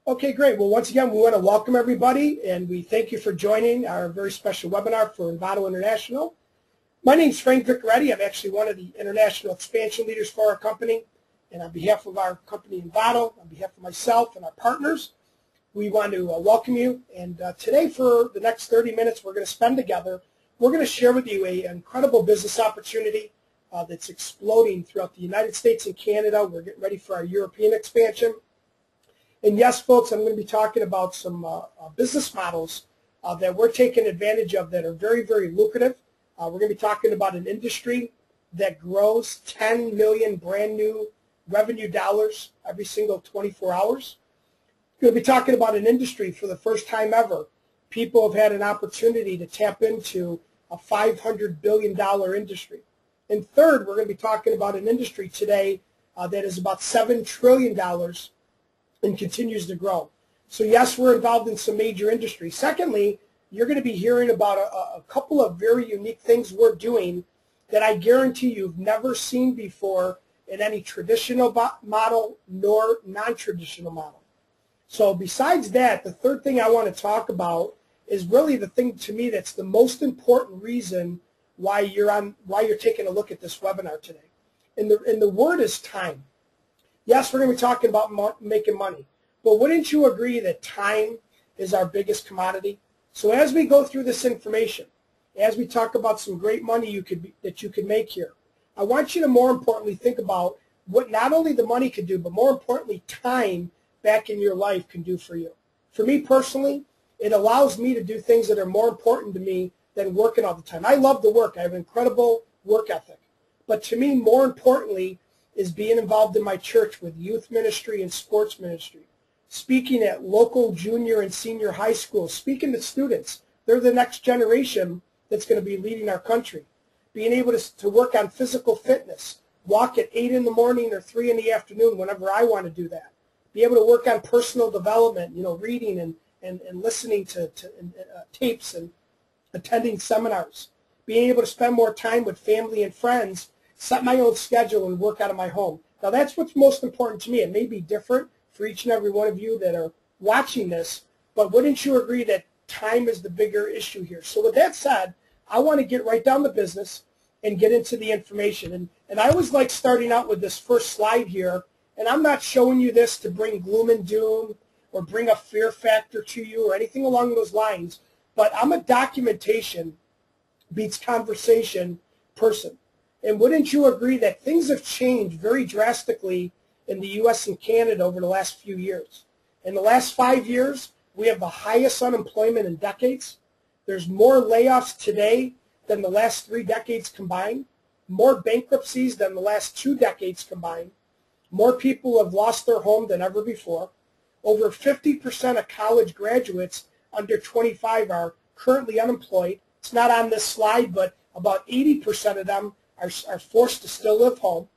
Okay, great. Well, once again, we want to welcome everybody, and we thank you for joining our very special webinar for InVado International. My name is Frank Vicaretti. I'm actually one of the international expansion leaders for our company, and on behalf of our company InVado, on behalf of myself and our partners, we want to welcome you. And today, for the next 30 minutes we're going to spend together, we're going to share with you an incredible business opportunity that's exploding throughout the United States and Canada. We're getting ready for our European expansion. And yes, folks, I'm going to be talking about some business models that we're taking advantage of that are very, very lucrative. We're going to be talking about an industry that grows 10 million brand new revenue dollars every single 24 hours. We're going to be talking about an industry for the first time ever. People have had an opportunity to tap into a $500 billion industry. And third, we're going to be talking about an industry today that is about $7 trillion and continues to grow. So yes, we're involved in some major industries. Secondly, you're going to be hearing about a couple of very unique things we're doing that I guarantee you've never seen before in any traditional model nor non-traditional model. So besides that, the third thing I want to talk about is really the thing to me that's the most important reason why you're taking a look at this webinar today. And the word is time. Yes, we're going to be talking about making money, but wouldn't you agree that time is our biggest commodity? So as we go through this information, as we talk about some great money that you can make here, I want you to more importantly think about what not only the money could do, but more importantly, time back in your life can do for you. For me personally, it allows me to do things that are more important to me than working all the time. I love to work. I have an incredible work ethic. But to me, more importantly, is being involved in my church with youth ministry and sports ministry, speaking at local junior and senior high schools, speaking to students. They're the next generation that's going to be leading our country. Being able to work on physical fitness, walk at 8 in the morning or 3 in the afternoon whenever I want to do that. Be able to work on personal development, reading and listening to tapes and attending seminars. Being able to spend more time with family and friends, set my own schedule and work out of my home. Now that's what's most important to me. It may be different for each and every one of you that are watching this, but wouldn't you agree that time is the bigger issue here? So with that said, I want to get right down to business and get into the information. And I always like starting out with this first slide here, and I'm not showing you this to bring gloom and doom or bring a fear factor to you or anything along those lines, but I'm a documentation beats conversation person. And wouldn't you agree that things have changed very drastically in the U.S. and Canada over the last few years? In the last 5 years, we have the highest unemployment in decades. There's more layoffs today than the last 3 decades combined, more bankruptcies than the last 2 decades combined. More people have lost their home than ever before. Over 50% of college graduates under 25 are currently unemployed. It's not on this slide, but about 80% of them are forced to still live home.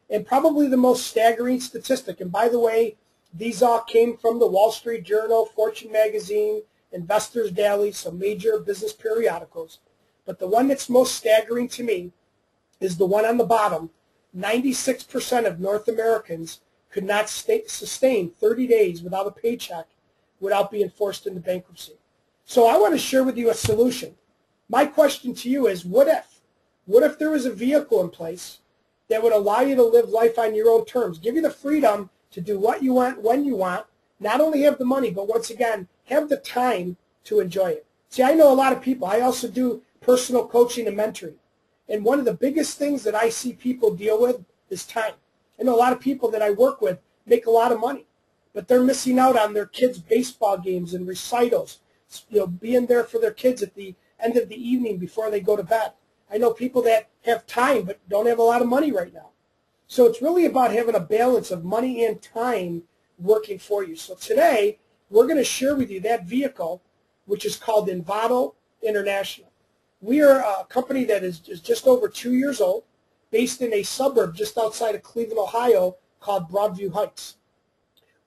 And probably the most staggering statistic, and by the way, these all came from the Wall Street Journal, Fortune Magazine, Investors Daily, some major business periodicals. But the one that's most staggering to me is the one on the bottom. 96% of North Americans could not sustain 30 days without a paycheck without being forced into bankruptcy. So I want to share with you a solution. My question to you is, what if? What if there was a vehicle in place that would allow you to live life on your own terms, give you the freedom to do what you want, when you want, not only have the money, but once again, have the time to enjoy it? See, I know a lot of people. I also do personal coaching and mentoring. And one of the biggest things that I see people deal with is time. I know a lot of people that I work with make a lot of money, but they're missing out on their kids' baseball games and recitals, being there for their kids at the end of the evening before they go to bed. I know people that have time but don't have a lot of money right now. So it's really about having a balance of money and time working for you. So today, we're going to share with you that vehicle, which is called InVado International. We are a company that is just over 2 years old, based in a suburb just outside of Cleveland, Ohio, called Broadview Heights.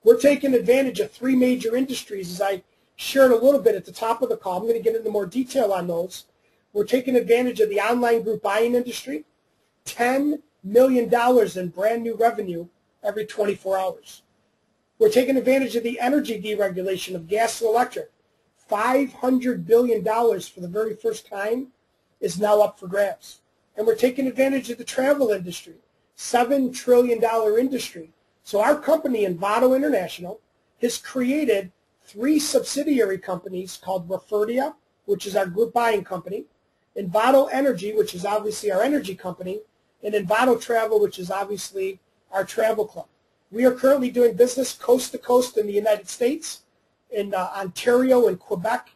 We're taking advantage of 3 major industries, as I shared a little bit at the top of the call. I'm going to get into more detail on those. We're taking advantage of the online group buying industry, $10 million in brand new revenue every 24 hours. We're taking advantage of the energy deregulation of gas and electric. $500 billion for the very first time is now up for grabs. And we're taking advantage of the travel industry, $7 trillion industry. So our company, InVado International, has created 3 subsidiary companies called Referdia, which is our group buying company, InVado Energy, which is obviously our energy company, and InVado Travel, which is obviously our travel club. We are currently doing business coast to coast in the United States, in Ontario and Quebec,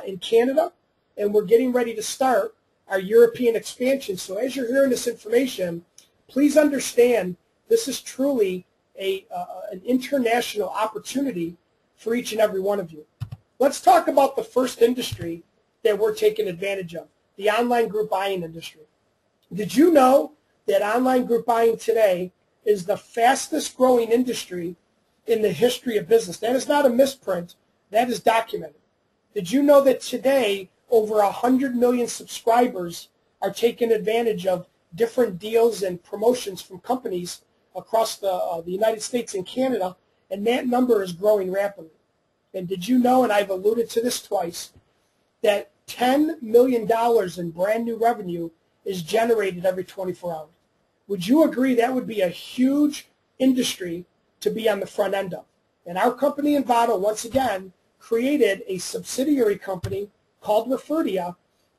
in Canada, and we're getting ready to start our European expansion. So as you're hearing this information, please understand this is truly an international opportunity for each and every one of you. Let's talk about the first industry that we're taking advantage of, the online group buying industry. Did you know that online group buying today is the fastest growing industry in the history of business? That is not a misprint. That is documented. Did you know that today over 100 million subscribers are taking advantage of different deals and promotions from companies across the United States and Canada, and that number is growing rapidly? And did you know, and I've alluded to this twice, that $10 million in brand new revenue is generated every 24 hours? Would you agree that would be a huge industry to be on the front end of? And our company, InVado, once again, created a subsidiary company called Referdia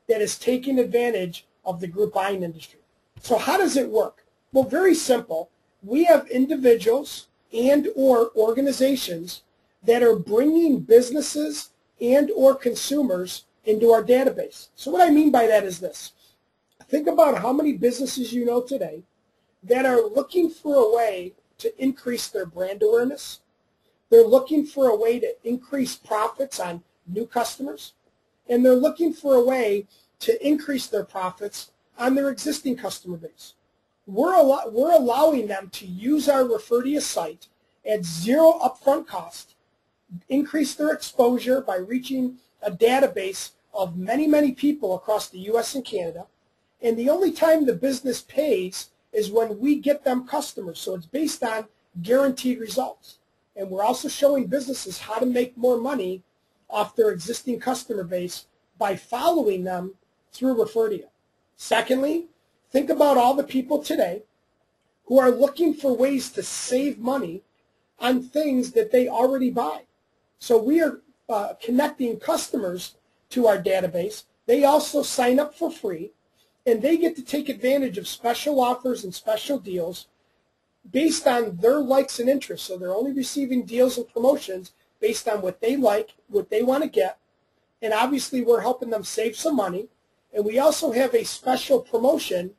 that is taking advantage of the group buying industry. So how does it work? Well, very simple. We have individuals and or organizations that are bringing businesses and or consumers into our database. So what I mean by that is this. Think about how many businesses you know today that are looking for a way to increase their brand awareness. They're looking for a way to increase profits on new customers, and they're looking for a way to increase their profits on their existing customer base. We're allowing them to use our Referdia site at zero upfront cost, increase their exposure by reaching a database of many, many people across the U.S. and Canada, and the only time the business pays is when we get them customers. So it's based on guaranteed results. And we're also showing businesses how to make more money off their existing customer base by following them through Referdia. Secondly, think about all the people today who are looking for ways to save money on things that they already buy. So we are connecting customers to our database. They also sign up for free, and they get to take advantage of special offers and special deals based on their likes and interests. So they're only receiving deals and promotions based on what they like, what they want to get, and obviously we're helping them save some money. And we also have a special promotion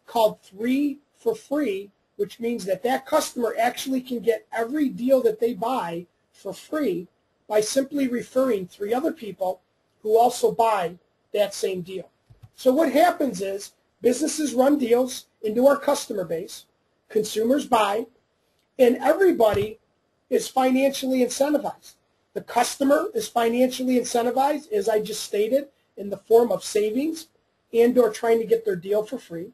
called 3 for free, which means that that customer actually can get every deal that they buy for free by simply referring 3 other people who also buy that same deal. So what happens is businesses run deals into our customer base, consumers buy, and everybody is financially incentivized. The customer is financially incentivized, as I just stated, in the form of savings and or trying to get their deal for free.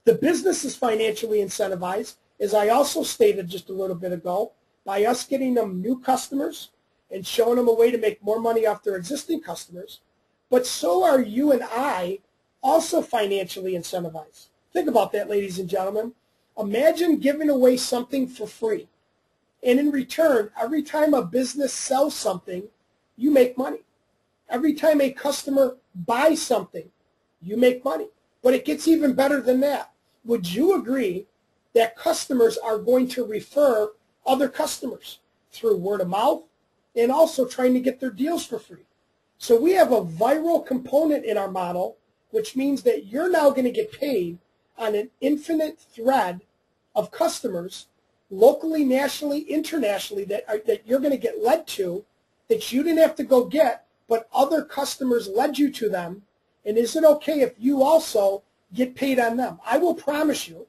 The business is financially incentivized, as I also stated just a little bit ago, by us getting them new customers and showing them a way to make more money off their existing customers. But so are you and I also financially incentivized. Think about that, ladies and gentlemen. Imagine giving away something for free. And in return, every time a business sells something, you make money. Every time a customer buys something, you make money. But it gets even better than that. Would you agree that customers are going to refer other customers through word of mouth and also trying to get their deals for free? So we have a viral component in our model, which means that you're now going to get paid on an infinite thread of customers, locally, nationally, internationally, that you're going to get led to, that you didn't have to go get, but other customers led you to them. And is it okay if you also get paid on them? I will promise you,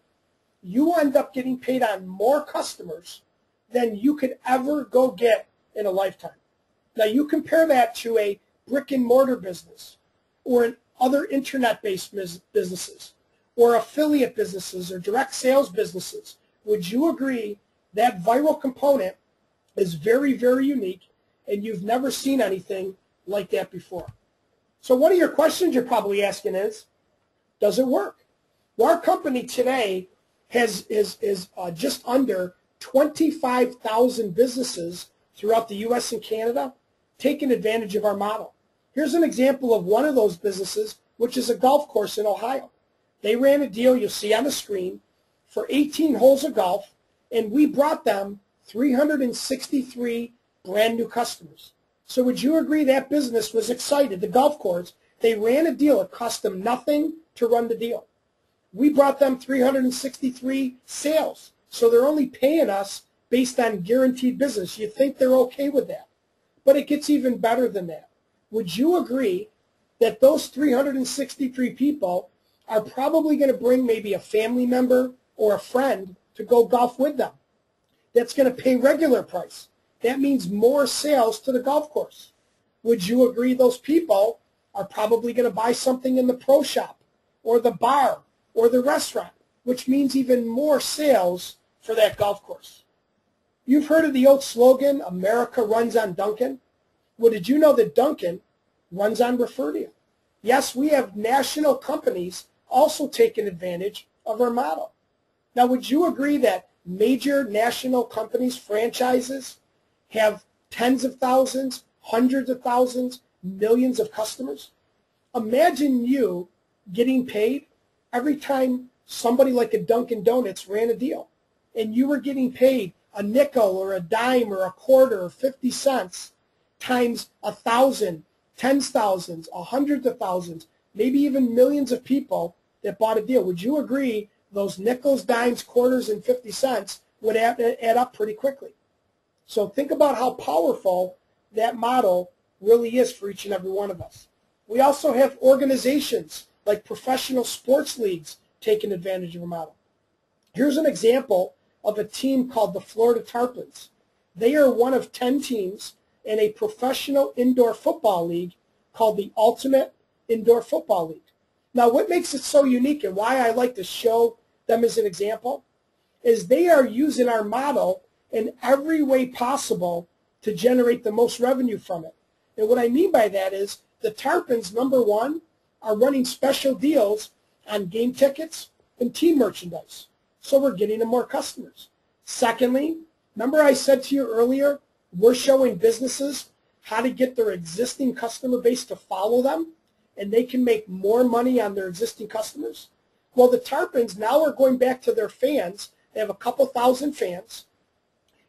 you will end up getting paid on more customers than you could ever go get in a lifetime. Now you compare that to a brick and mortar business or in other internet-based businesses or affiliate businesses or direct sales businesses. Would you agree that viral component is very, very unique, and you've never seen anything like that before. So one of your questions you're probably asking is, does it work? Well, our company today is just under 25,000 businesses throughout the U.S. and Canada taking advantage of our model. Here's an example of one of those businesses, which is a golf course in Ohio. They ran a deal you'll see on the screen for 18 holes of golf, and we brought them 363 brand new customers. So would you agree that business was excited? The golf course, they ran a deal. It cost them nothing to run the deal. We brought them 363 sales. So they're only paying us based on guaranteed business. You think they're okay with that. But it gets even better than that. Would you agree that those 363 people are probably going to bring maybe a family member or a friend to go golf with them? That's going to pay regular price. That means more sales to the golf course. Would you agree those people are probably going to buy something in the pro shop or the bar or the restaurant, which means even more sales for that golf course? You've heard of the old slogan, America runs on Dunkin'? Well, did you know that Dunkin' runs on Referdia? Yes, we have national companies also taking advantage of our model. Now, would you agree that major national companies, franchises, have tens of thousands, hundreds of thousands, millions of customers? Imagine you getting paid every time somebody like a Dunkin' Donuts ran a deal, and you were getting paid a nickel or a dime or a quarter or 50 cents times 1,000, tens of thousands, hundreds of thousands, maybe even millions of people that bought a deal. Would you agree those nickels, dimes, quarters, and 50 cents would add up pretty quickly? So think about how powerful that model really is for each and every one of us. We also have organizations like professional sports leagues taking advantage of a model. Here's an example of a team called the Florida Tarpons. They are one of 10 teams in a professional indoor football league called the Ultimate Indoor Football League. Now, what makes it so unique and why I like to show them as an example is they are using our model in every way possible to generate the most revenue from it. And what I mean by that is the Tarpons, number one, are running special deals on game tickets and team merchandise. So we're getting them more customers. Secondly, remember I said to you earlier, we're showing businesses how to get their existing customer base to follow them, and they can make more money on their existing customers. Well, the Tarpons now are going back to their fans. They have a couple thousand fans,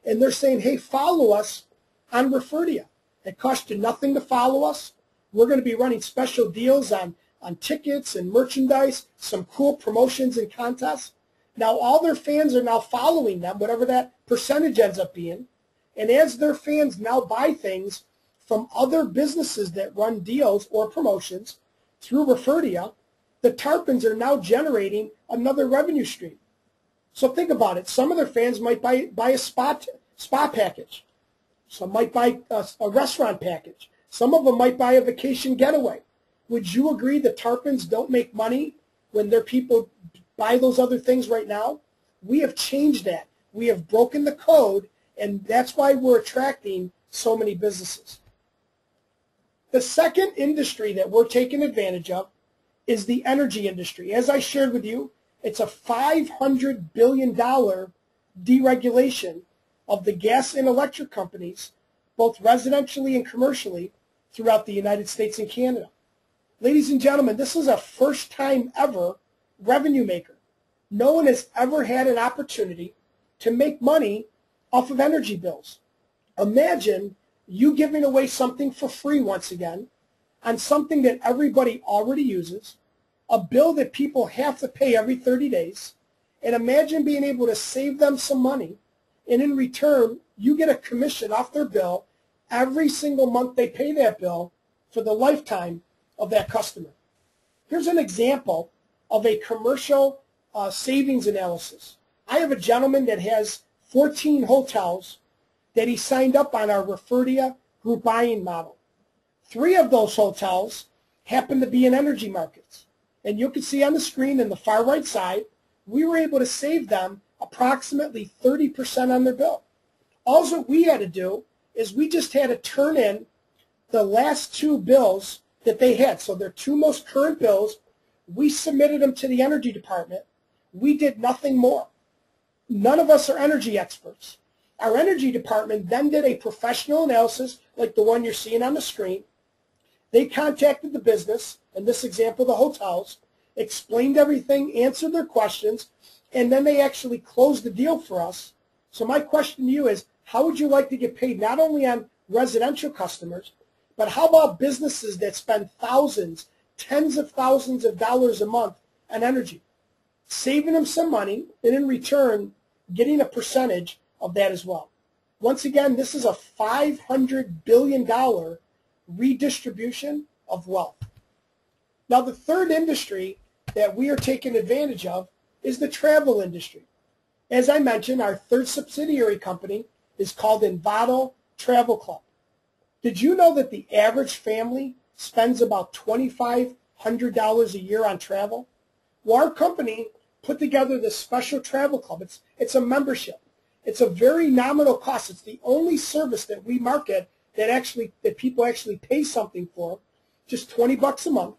and they're saying, hey, follow us on Referdia. It costs you nothing to follow us. We're going to be running special deals on tickets and merchandise, some cool promotions and contests. Now, all their fans are now following them, whatever that percentage ends up being. And as their fans now buy things from other businesses that run deals or promotions through Referdia, the Tarpons are now generating another revenue stream. So think about it. Some of their fans might buy a spa package. Some might buy a restaurant package. Some of them might buy a vacation getaway. Would you agree the Tarpons don't make money when their people buy those other things right now? We have changed that. We have broken the code, and that's why we're attracting so many businesses. The second industry that we're taking advantage of is the energy industry. As I shared with you, it's a $500 billion deregulation of the gas and electric companies, both residentially and commercially, throughout the United States and Canada. Ladies and gentlemen, this is a first time ever revenue maker. No one has ever had an opportunity to make money off of energy bills. Imagine you giving away something for free once again on something that everybody already uses, a bill that people have to pay every 30 days, and imagine being able to save them some money, and in return, you get a commission off their bill every single month they pay that bill for the lifetime of that customer. Here's an example of a commercial savings analysis. I have a gentleman that has 14 hotels that he signed up on our Referdia group buying model. 3 of those hotels happen to be in energy markets. And you can see on the screen in the far right side, we were able to save them approximately 30% on their bill. All that we had to do is we just had to turn in the last 2 bills that they had. So their 2 most current bills, we submitted them to the energy department. We did nothing more. None of us are energy experts. Our energy department then did a professional analysis like the one you're seeing on the screen. They contacted the business, in this example the hotels, explained everything, answered their questions, and then they actually closed the deal for us. So my question to you is, how would you like to get paid not only on residential customers, but how about businesses that spend thousands, tens of thousands of dollars a month on energy? Saving them some money, and in return, getting a percentage of that as well. Once again, this is a $500 billion redistribution of wealth. Now, the third industry that we are taking advantage of is the travel industry. As I mentioned, our third subsidiary company is called InVado Travel Club. Did you know that the average family spends about $2,500 a year on travel? Well, our company put together this special travel club. It's a membership. It's a very nominal cost. It's the only service that we market that people actually pay something for, just $20 a month.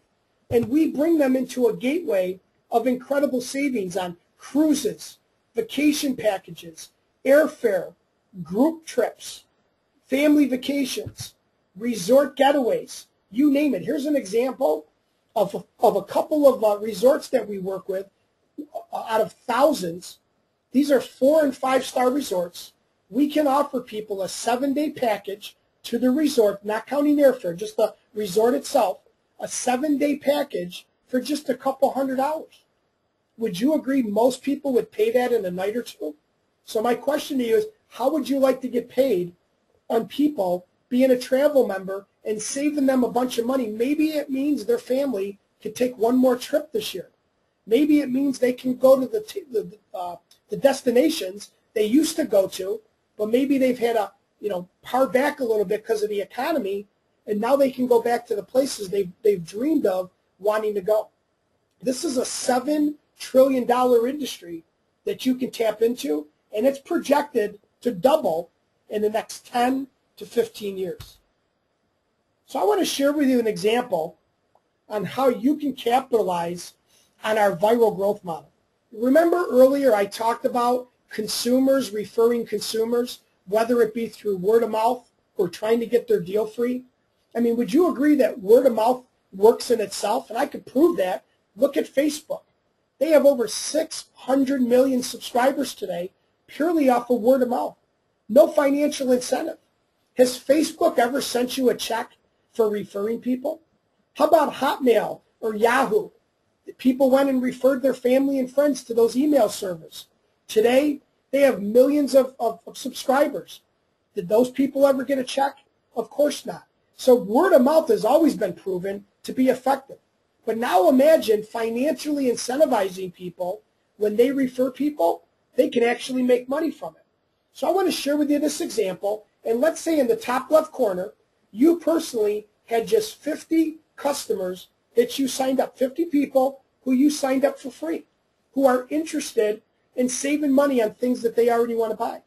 And we bring them into a gateway of incredible savings on cruises, vacation packages, airfare, group trips, family vacations, resort getaways, you name it. Here's an example of a couple of resorts that we work with out of thousands. These are 4- and 5-star resorts. We can offer people a 7-day package to the resort, not counting airfare, just the resort itself, a 7-day package for just a couple $100. Would you agree most people would pay that in a night or two? So my question to you is, how would you like to get paid on people being a travel member and saving them a bunch of money? Maybe it means their family could take one more trip this year. Maybe it means they can go to the destinations they used to go to, but maybe they've had to par back a little bit because of the economy, and now they can go back to the places they've dreamed of wanting to go. This is a $7 trillion industry that you can tap into, and it's projected to double in the next 10 to 15 years. So I want to share with you an example on how you can capitalize on our viral growth model. Remember earlier I talked about consumers referring consumers, whether it be through word of mouth or trying to get their deal free? I mean, would you agree that word of mouth works in itself? And I could prove that. Look at Facebook. They have over 600 million subscribers today purely off of word of mouth. No financial incentive. Has Facebook ever sent you a check for referring people? How about Hotmail or Yahoo? People went and referred their family and friends to those email servers. Today, they have millions of subscribers. Did those people ever get a check? Of course not. So word of mouth has always been proven to be effective. But now imagine financially incentivizing people. When they refer people, they can actually make money from it. So I want to share with you this example. And let's say in the top left corner, you personally had just 50 customers that you signed up, 50 people who you signed up for free, who are interested in saving money on things that they already want to buy.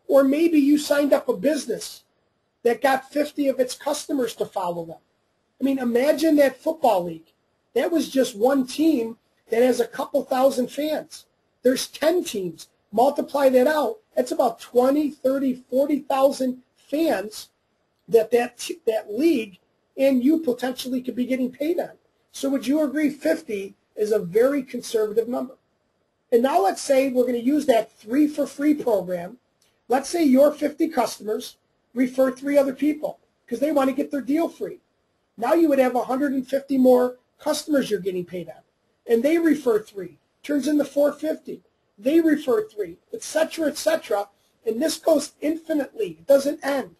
Or maybe you signed up a business that got 50 of its customers to follow them. I mean, imagine that football league. That was just one team that has a couple thousand fans. There's 10 teams. Multiply that out. That's about 20, 30, 40,000 fans that league and you potentially could be getting paid on. So would you agree 50 is a very conservative number? And now let's say we're going to use that 3 for free program. Let's say your 50 customers refer 3 other people because they want to get their deal free. Now you would have 150 more customers you're getting paid on. And they refer 3. Turns into 450. They refer 3, etc., etc. And this goes infinitely. It doesn't end.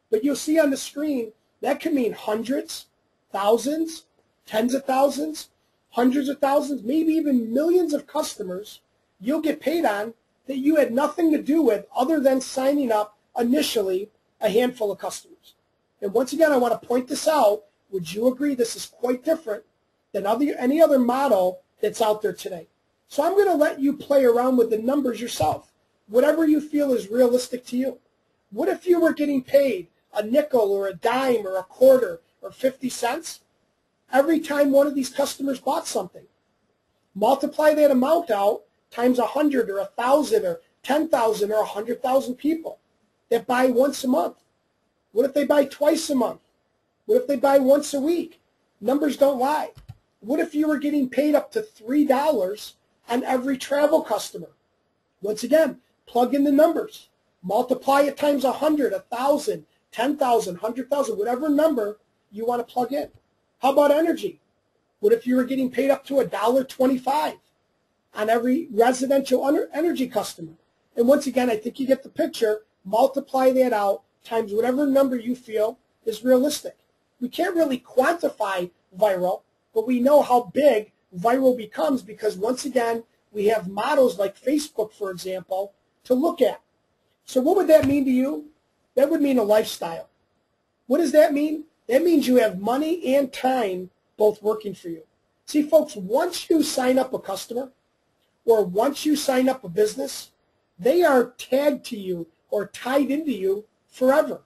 But you'll see on the screen, that can mean hundreds, thousands, tens of thousands, hundreds of thousands, maybe even millions of customers you'll get paid on that you had nothing to do with other than signing up initially a handful of customers. And once again, I want to point this out. Would you agree this is quite different than any other model that's out there today? So I'm going to let you play around with the numbers yourself, whatever you feel is realistic to you. What if you were getting paid a nickel or a dime or a quarter or 50 cents every time one of these customers bought something? Multiply that amount out times 100 or 1,000 or 10,000 or 100,000 people that buy once a month. What if they buy twice a month? What if they buy once a week? Numbers don't lie. What if you were getting paid up to $3 on every travel customer? Once again, plug in the numbers. Multiply it times 100, 1,000, 10,000, 100,000, whatever number you want to plug in. How about energy? What if you were getting paid up to $1.25 on every residential energy customer? And once again, I think you get the picture. Multiply that out times whatever number you feel is realistic. We can't really quantify viral, but we know how big viral becomes because, once again, we have models like Facebook, for example, to look at. So what would that mean to you? That would mean a lifestyle. What does that mean? That means you have money and time both working for you. See, folks, once you sign up a customer or once you sign up a business, they are tagged to you or tied into you forever.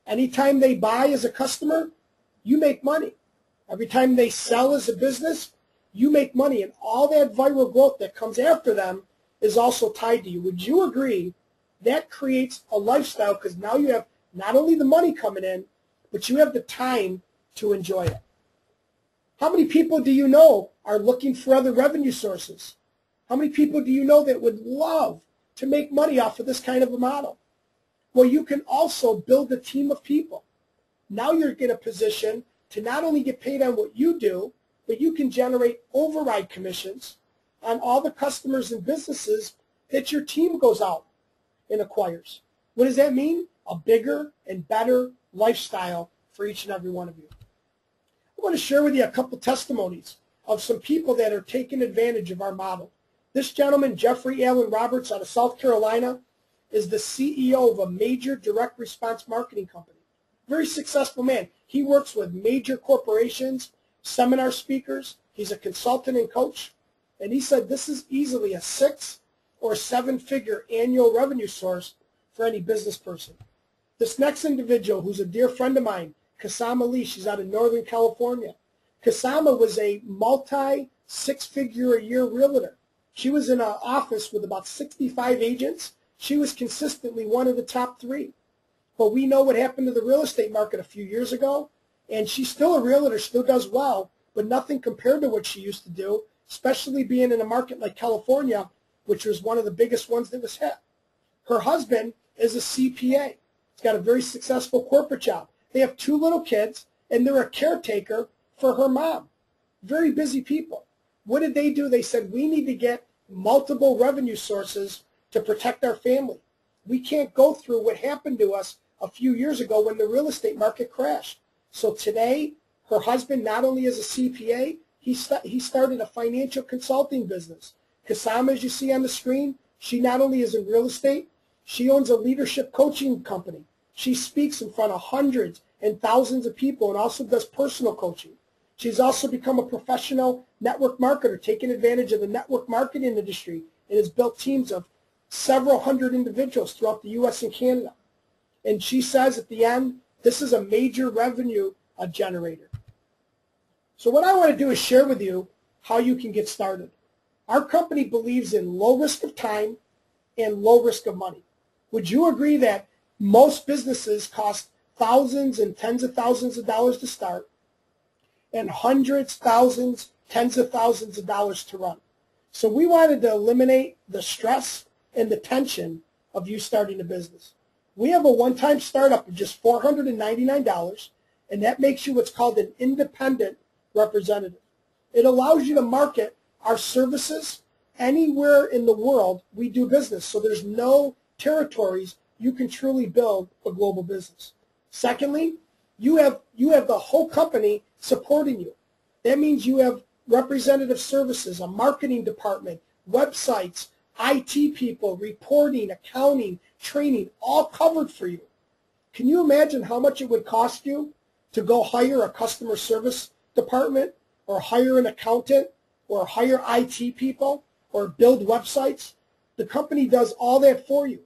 Anytime they buy as a customer, you make money. Every time they sell as a business, you make money. And all that viral growth that comes after them is also tied to you. Would you agree that creates a lifestyle because now you have not only the money coming in, but you have the time to enjoy it? How many people do you know are looking for other revenue sources? How many people do you know that would love to make money off of this kind of a model? Well, you can also build a team of people. Now you're in a position to not only get paid on what you do, but you can generate override commissions on all the customers and businesses that your team goes out and acquires. What does that mean? A bigger and better lifestyle for each and every one of you. I want to share with you a couple testimonies of some people that are taking advantage of our model. This gentleman, Jeffrey Allen Roberts, out of South Carolina, is the CEO of a major direct response marketing company. Very successful man. He works with major corporations, seminar speakers. He's a consultant and coach. And he said this is easily a 6 or 7-figure annual revenue source for any business person. This next individual, who's a dear friend of mine, Kasama Lee, she's out of Northern California. Kasama was a multi-6-figure-a-year realtor. She was in an office with about 65 agents. She was consistently one of the top 3. But we know what happened to the real estate market a few years ago, and she's still a realtor, still does well, but nothing compared to what she used to do, especially being in a market like California, which was one of the biggest ones that was hit. Her husband is a CPA. He's got a very successful corporate job. They have 2 little kids, and they're a caretaker for her mom. Very busy people. What did they do? They said, we need to get multiple revenue sources to protect our family. We can't go through what happened to us a few years ago when the real estate market crashed. So today, her husband not only is a CPA, he started a financial consulting business. Kasama, as you see on the screen, she not only is in real estate, she owns a leadership coaching company. She speaks in front of hundreds and thousands of people and also does personal coaching. She's also become a professional network marketer, taking advantage of the network marketing industry, and has built teams of several hundred individuals throughout the U.S. and Canada. And she says at the end, this is a major revenue generator. So what I want to do is share with you how you can get started. Our company believes in low risk of time and low risk of money. Would you agree that most businesses cost thousands and tens of thousands of dollars to start and hundreds, thousands, tens of thousands of dollars to run? So we wanted to eliminate the stress and the tension of you starting a business. We have a one-time startup of just $499, and that makes you what's called an independent representative. It allows you to market our services anywhere in the world we do business, so there's no territories. You can truly build a global business. Secondly, you have the whole company supporting you. That means you have representative services, a marketing department, websites, IT people, reporting, accounting, training, all covered for you. Can you imagine how much it would cost you to go hire a customer service department or hire an accountant or hire IT people or build websites? The company does all that for you.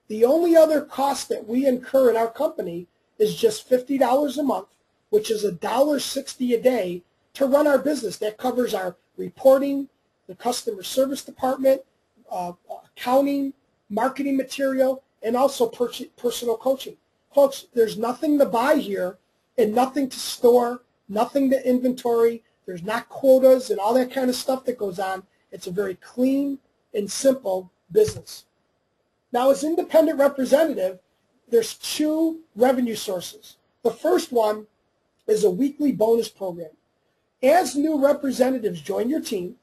The only other cost that we incur in our company is just $50 a month, which is $1.60 a day to run our business. That covers our reporting, the customer service department, accounting, marketing material, and also personal coaching. Folks, there's nothing to buy here and nothing to store, nothing to inventory. There's not quotas and all that kind of stuff that goes on. It's a very clean and simple business. Now, as independent representative, there's two revenue sources. The first one is a weekly bonus program. As new representatives join your team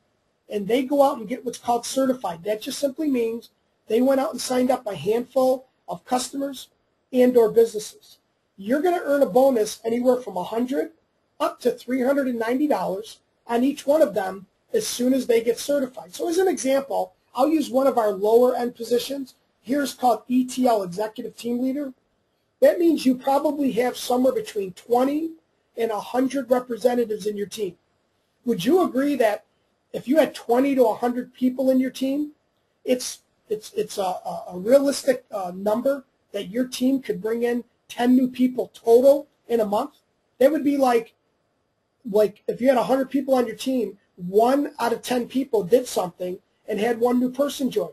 and they go out and get what's called certified, that just simply means they went out and signed up a handful of customers and or businesses. You're going to earn a bonus anywhere from $100 up to $390 on each one of them as soon as they get certified. So as an example, I'll use one of our lower end positions. Here's called ETL, Executive Team Leader. That means you probably have somewhere between 20 and 100 representatives in your team. Would you agree that if you had 20 to 100 people in your team, it's a realistic number that your team could bring in 10 new people total in a month? That would be like if you had 100 people on your team, 1 out of 10 people did something and had 1 new person join.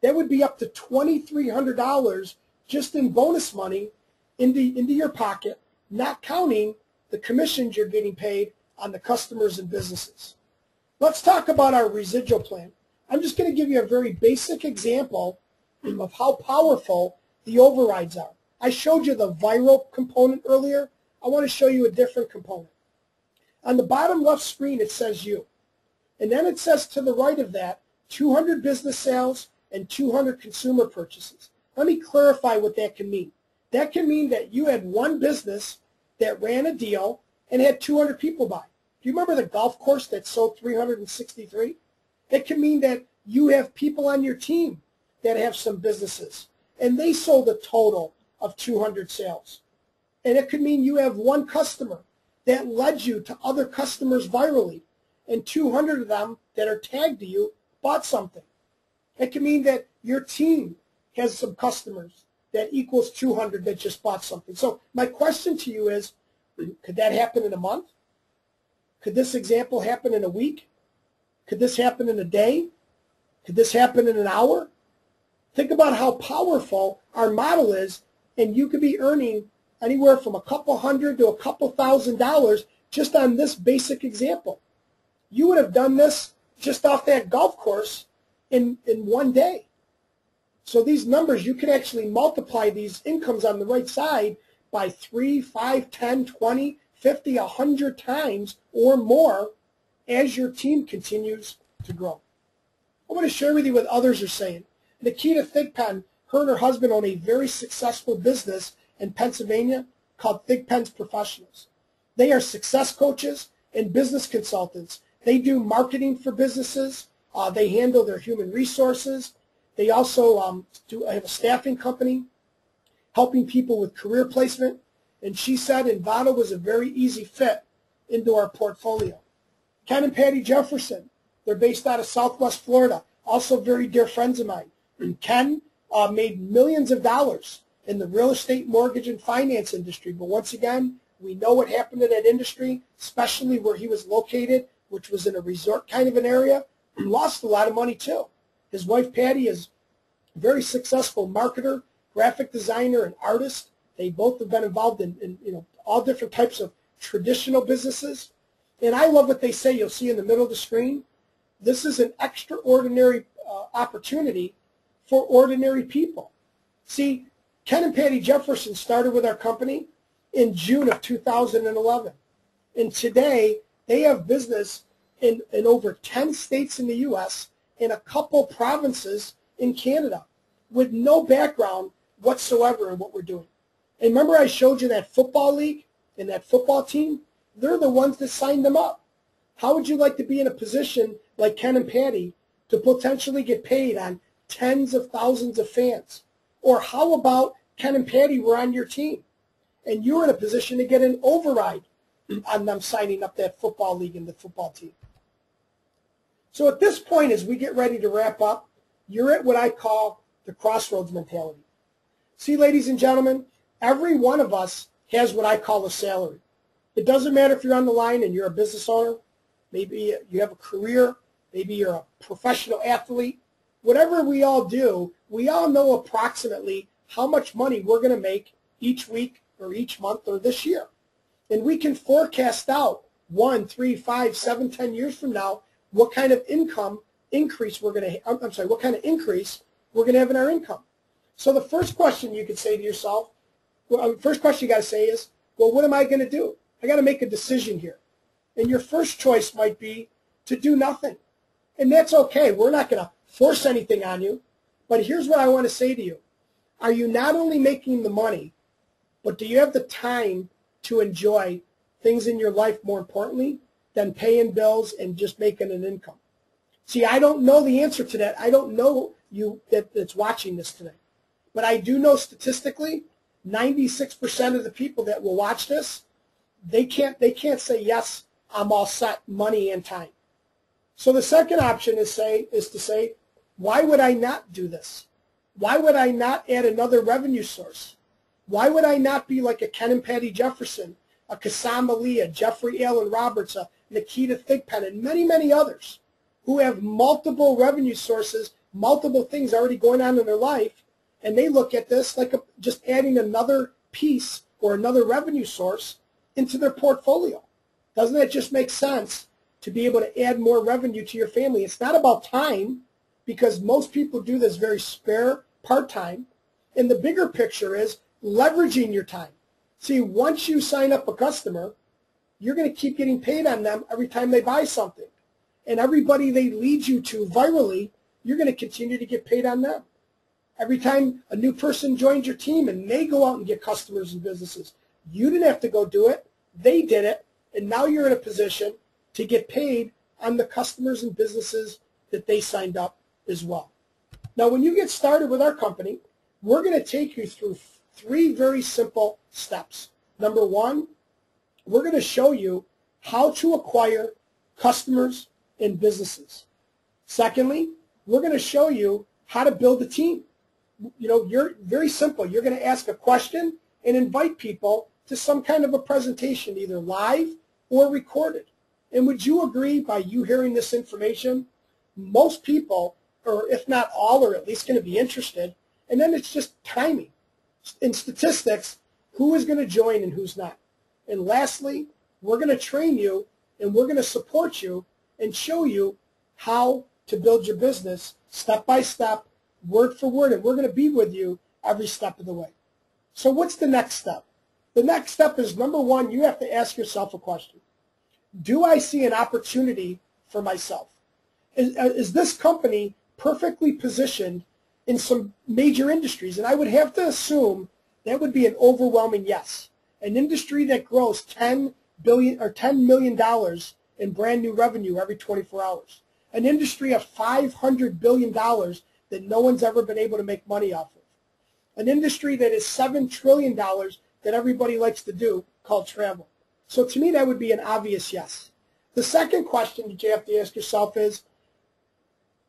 That would be up to $2,300 just in bonus money into your pocket, not counting the commissions you're getting paid on the customers and businesses. Let's talk about our residual plan. I'm just going to give you a very basic example of how powerful the overrides are. I showed you the viral component earlier. I want to show you a different component. On the bottom left screen, it says you. And then it says to the right of that, 200 business sales and 200 consumer purchases. Let me clarify what that can mean. That can mean that you had one business that ran a deal and had 200 people buy. Do you remember the golf course that sold 363? It can mean that you have people on your team that have some businesses, and they sold a total of 200 sales. And it could mean you have one customer that led you to other customers virally, and 200 of them that are tagged to you bought something. It can mean that your team has some customers that equals 200 that just bought something. So my question to you is, could that happen in a month? Could this example happen in a week? Could this happen in a day? Could this happen in an hour? Think about how powerful our model is, and you could be earning anywhere from a couple hundred to a couple $1,000 just on this basic example. You would have done this just off that golf course in one day. So these numbers, you can actually multiply these incomes on the right side by 3, 5, 10, 20, 50, 100 times or more as your team continues to grow. I want to share with you what others are saying. Nikita Thigpen, her and her husband own a very successful business in Pennsylvania called Thigpen's Professionals. They are success coaches and business consultants. They do marketing for businesses. They handle their human resources. They also have a staffing company helping people with career placement. And she said InVado was a very easy fit into our portfolio. Ken and Patty Jefferson, they're based out of Southwest Florida, also very dear friends of mine. And Ken made millions of dollars in the real estate, mortgage, and finance industry. But once again, we know what happened to that industry, especially where he was located, which was in a resort kind of an area. He lost a lot of money too. His wife Patty is a very successful marketer, graphic designer, and artist. They both have been involved in all different types of traditional businesses. And I love what they say. You'll see in the middle of the screen. This is an extraordinary opportunity for ordinary people. See, Ken and Patty Jefferson started with our company in June of 2011. And today, they have business in over 10 states in the U.S. and a couple provinces in Canada with no background whatsoever in what we're doing. And remember I showed you that football league and that football team? They're the ones that signed them up. How would you like to be in a position like Ken and Patty to potentially get paid on tens of thousands of fans? Or how about Ken and Patty were on your team and you were in a position to get an override on them signing up that football league and the football team? So at this point, as we get ready to wrap up, you're at what I call the crossroads mentality. See, ladies and gentlemen, every one of us has what I call a salary. It doesn't matter if you're on the line and you're a business owner, maybe you have a career, maybe you're a professional athlete. Whatever we all do, we all know approximately how much money we're going to make each week or each month or this year. And we can forecast out 1, 3, 5, 7, 10 years from now what kind of increase we're going to, what kind of increase we're going to have in our income. So the first question you could say to yourself, first question you got to say is, well, what am I going to do? I got to make a decision here. And your first choice might be to do nothing. And that's okay. We're not going to force anything on you. But here's what I want to say to you. Are you not only making the money, but do you have the time to enjoy things in your life more importantly than paying bills and just making an income? See, I don't know the answer to that. I don't know you that's watching this today. But I do know statistically, 96% of the people that will watch this, they can't say, yes, I'm all set, money and time. So the second option is to say, why would I not do this? Why would I not add another revenue source? Why would I not be like a Ken and Patty Jefferson, a Kassam Ali, a Jeffrey Allen Roberts, a Nikita Thigpen, and many, many others who have multiple revenue sources, multiple things already going on in their life, and they look at this like just adding another piece or another revenue source into their portfolio. Doesn't that just make sense to be able to add more revenue to your family? It's not about time, because most people do this very spare part-time. And the bigger picture is leveraging your time. See, once you sign up a customer, you're going to keep getting paid on them every time they buy something. And everybody they lead you to virally, you're going to continue to get paid on them. Every time a new person joins your team and they go out and get customers and businesses, you didn't have to go do it. They did it. And now you're in a position to get paid on the customers and businesses that they signed up as well. Now, when you get started with our company, we're going to take you through 3 very simple steps. Number 1, we're going to show you how to acquire customers and businesses. Secondly, we're going to show you how to build a team. You know, you're very simple. You're going to ask a question and invite people to some kind of a presentation, either live or recorded. And would you agree, by you hearing this information, most people, or if not all, are at least going to be interested, and then it's just timing. In statistics, who is going to join and who's not. And lastly, we're going to train you and we're going to support you and show you how to build your business step by step, word for word, and we're going to be with you every step of the way. So what's the next step? The next step is, number 1, you have to ask yourself a question. Do I see an opportunity for myself? Is this company perfectly positioned in some major industries? And I would have to assume that would be an overwhelming yes. An industry that grows $10 million in brand new revenue every 24 hours. An industry of $500 billion that no one's ever been able to make money off of. An industry that is $7 trillion that everybody likes to do, called travel. So to me, that would be an obvious yes. The second question that you have to ask yourself is,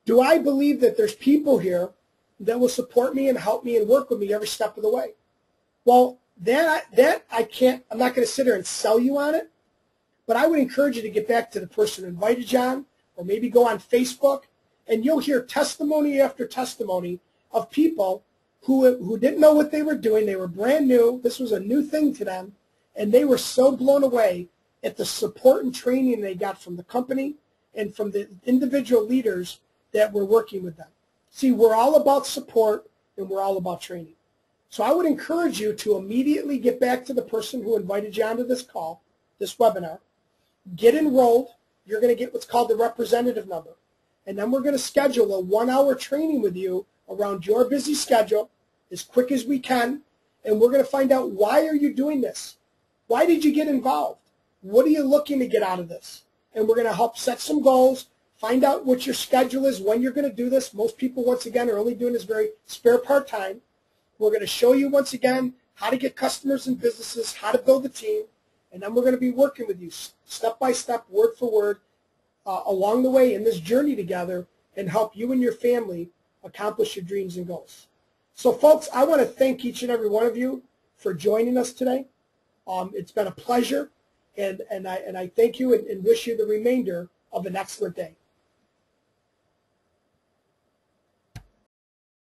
do I believe that there's people here that will support me and help me and work with me every step of the way? Well, that I can't, I'm not going to sit here and sell you on it, but I would encourage you to get back to the person who invited you on, or maybe go on Facebook, and you'll hear testimony after testimony of people who didn't know what they were doing. They were brand new. This was a new thing to them, and they were so blown away at the support and training they got from the company and from the individual leaders that were working with them. See, we're all about support and we're all about training. So I would encourage you to immediately get back to the person who invited you onto this call, this webinar, get enrolled. You're going to get what's called the representative number. And then we're going to schedule a 1-hour training with you around your busy schedule as quick as we can. And we're going to find out, why are you doing this? Why did you get involved? What are you looking to get out of this? And we're going to help set some goals, find out what your schedule is, when you're going to do this. Most people, once again, are only doing this very spare part-time. We're going to show you, once again, how to get customers and businesses, how to build a team, and then we're going to be working with you step by step, word for word, along the way in this journey together, and help you and your family accomplish your dreams and goals. So, folks, I want to thank each and every one of you for joining us today. It's been a pleasure, and I thank you and wish you the remainder of an excellent day.